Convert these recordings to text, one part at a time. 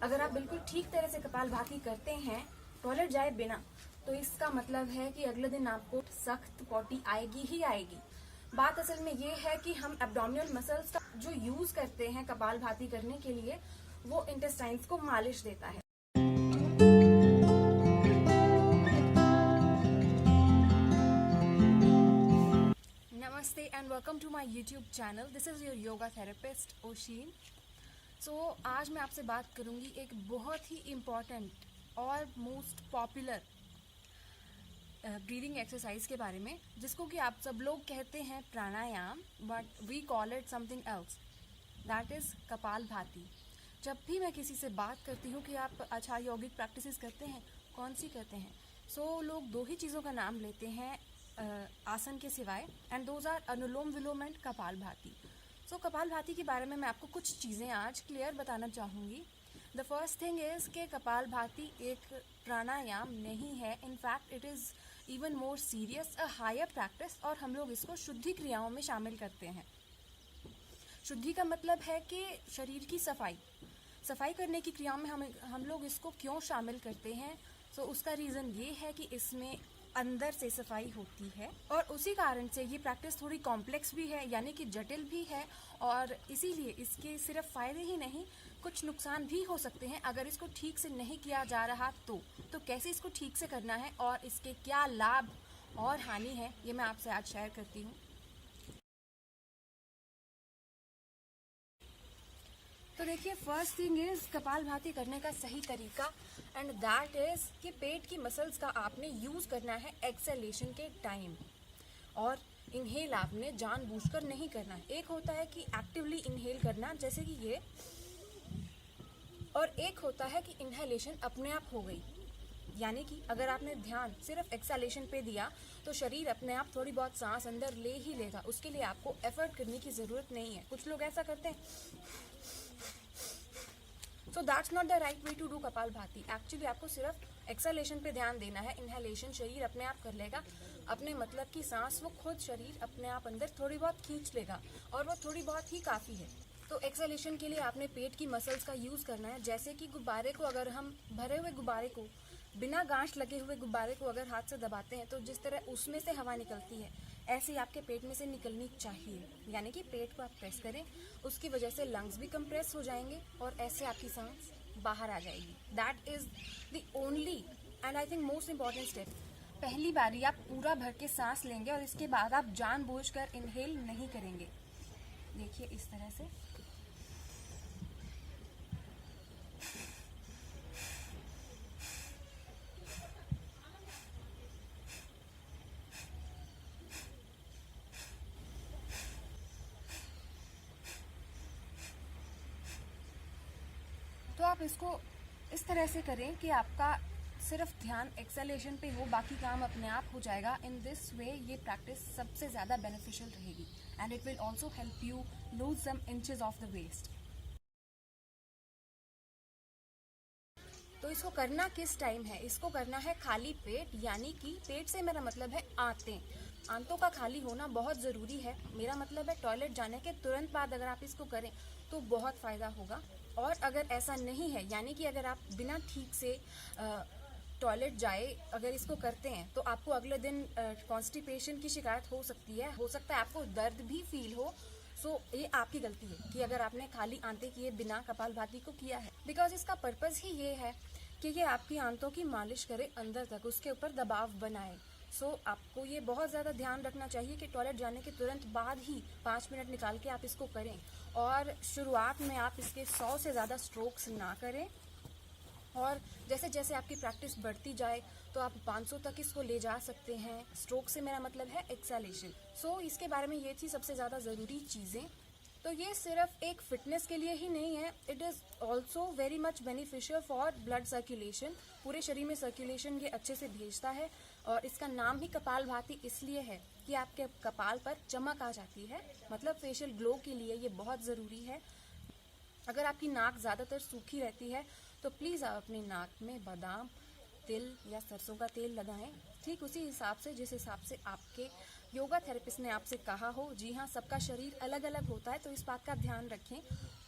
अगर आप बिल्कुल ठीक तरह से कपालभाति करते हैं टॉयलेट जाए बिना, तो इसका मतलब है कि अगले दिन आपको सख्त पॉटी आएगी ही आएगी। बात असल में ये है कि हम एब्डोमिनल मसल्स का जो यूज करते हैं कपालभाति करने के लिए, वो इंटेस्टाइन्स को मालिश देता है। नमस्ते and welcome to my YouTube channel. This is your yoga therapist Oshin. आज मैं आपसे बात करूंगी एक बहुत ही इम्पॉर्टेंट और मोस्ट पॉपुलर ब्रीदिंग एक्सरसाइज के बारे में, जिसको कि आप सब लोग कहते हैं pranayama, but we call it something else, that is Kapalbhati. जब भी मैं किसी से बात करती हूँ कि आप अच्छा यौगिक प्रैक्टिसेस करते हैं, कौन सी करते हैं, लोग दो ही चीज़ों का नाम लेते हैं आसन के सिवाय, and those are anulom vilom and kapalbhati. Kapalbhati के बारे में मैं आपको कुछ चीज़ें आज क्लियर बताना चाहूँगी। द फर्स्ट थिंग इज़ कि कपालभाति एक प्राणायाम नहीं है, in fact it is even more serious, a higher practice, और हम लोग इसको शुद्धि क्रियाओं में शामिल करते हैं। शुद्धि का मतलब है कि शरीर की सफाई करने की क्रियाओं में हम लोग इसको क्यों शामिल करते हैं। उसका रीज़न ये है कि इसमें अंदर से सफाई होती है, और उसी कारण से ये प्रैक्टिस थोड़ी कॉम्प्लेक्स भी है, यानी कि जटिल भी है, और इसीलिए इसके सिर्फ फ़ायदे ही नहीं, कुछ नुकसान भी हो सकते हैं अगर इसको ठीक से नहीं किया जा रहा तो कैसे इसको ठीक से करना है और इसके क्या लाभ और हानि है, ये मैं आपसे आज शेयर करती हूँ। तो देखिए, फर्स्ट थिंग इज़ कपालभाति करने का सही तरीका, एंड दैट इज़ कि पेट की मसल्स का आपने यूज़ करना है एक्सेलेशन के टाइम, और इनहेल आपने जानबूझकर नहीं करना है। एक होता है कि एक्टिवली इनहेल करना, जैसे कि ये, और एक होता है कि इनहेलेशन अपने आप हो गई, यानी कि अगर आपने ध्यान सिर्फ एक्सेलेशन पे दिया तो शरीर अपने आप थोड़ी बहुत सांस अंदर ले ही लेगा, उसके लिए आपको एफर्ट करने की ज़रूरत नहीं है। कुछ लोग ऐसा करते हैं, so that's not the right way to do kapalbhati. Actually आपको सिर्फ एक्सेलेशन पे ध्यान देना है। इनहेलेशन शरीर अपने आप कर लेगा, अपने मतलब की सांस वो खुद शरीर अपने आप अंदर थोड़ी बहुत खींच लेगा, और वो थोड़ी बहुत ही काफ़ी है। तो एक्सेलेशन के लिए आपने पेट की मसल्स का यूज़ करना है। जैसे कि गुब्बारे को, अगर हम भरे हुए गुब्बारे को, बिना गांठ लगे हुए गुब्बारे को अगर हाथ से दबाते हैं, तो जिस तरह उसमें से हवा निकलती है, ऐसे ही आपके पेट में से निकलनी चाहिए। यानी कि पेट को आप प्रेस करें, उसकी वजह से लंग्स भी कंप्रेस हो जाएंगे, और ऐसे आपकी सांस बाहर आ जाएगी। That is the only and I think most important step. पहली बारी आप पूरा भर के सांस लेंगे, और इसके बाद आप जानबूझकर इनहेल नहीं करेंगे। देखिए, इस तरह से। तो आप इसको इस तरह से करें कि आपका सिर्फ ध्यान एक्सेलेशन पे हो, बाकी काम अपने आप हो जाएगा। इन दिस वे ये प्रैक्टिस सबसे ज़्यादा बेनिफिशियल रहेगी, and it will also help you lose some inches of the waist. तो इसको करना किस टाइम है? इसको करना है खाली पेट, यानी कि पेट से मेरा मतलब है आंतों का खाली होना बहुत ज़रूरी है। मेरा मतलब है टॉयलेट जाने के तुरंत बाद अगर आप इसको करें तो बहुत फ़ायदा होगा। और अगर ऐसा नहीं है, यानी कि अगर आप बिना ठीक से टॉयलेट जाए अगर इसको करते हैं, तो आपको अगले दिन कॉन्स्टिपेशन की शिकायत हो सकती है, हो सकता है आपको दर्द भी फील हो। ये आपकी गलती है कि अगर आपने खाली आंतें किए बिना कपालभाति को किया है, बिकॉज इसका पर्पज़ ही ये है कि ये आपकी आंतों की मालिश करे अंदर तक, उसके ऊपर दबाव बनाए। आपको ये बहुत ज़्यादा ध्यान रखना चाहिए कि टॉयलेट जाने के तुरंत बाद ही 5 मिनट निकाल के आप इसको करें, और शुरुआत में आप इसके 100 से ज़्यादा स्ट्रोक्स ना करें, और जैसे जैसे आपकी प्रैक्टिस बढ़ती जाए तो आप 500 तक इसको ले जा सकते हैं। स्ट्रोक से मेरा मतलब है एक्सेलेशन। इसके बारे में ये थी सबसे ज़्यादा ज़रूरी चीज़ें। तो ये सिर्फ एक फिटनेस के लिए ही नहीं है, it is also very much beneficial for blood circulation. पूरे शरीर में सर्कुलेशन ये अच्छे से भेजता है, और इसका नाम ही कपालभाति इसलिए है कि आपके कपाल पर चमक आ जाती है, मतलब फेशियल ग्लो के लिए ये बहुत ज़रूरी है। अगर आपकी नाक ज़्यादातर सूखी रहती है तो प्लीज़ आप अपनी नाक में बादाम, तिल या सरसों का तेल लगाएं, ठीक उसी हिसाब से जिस हिसाब से आपके योगा थेरेपिस्ट ने आपसे कहा हो। जी हाँ, सबका शरीर अलग अलग होता है, तो इस बात का ध्यान रखें।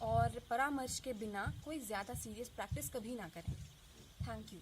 और परामर्श के बिना कोई ज़्यादा सीरियस प्रैक्टिस कभी ना करें। Thank you.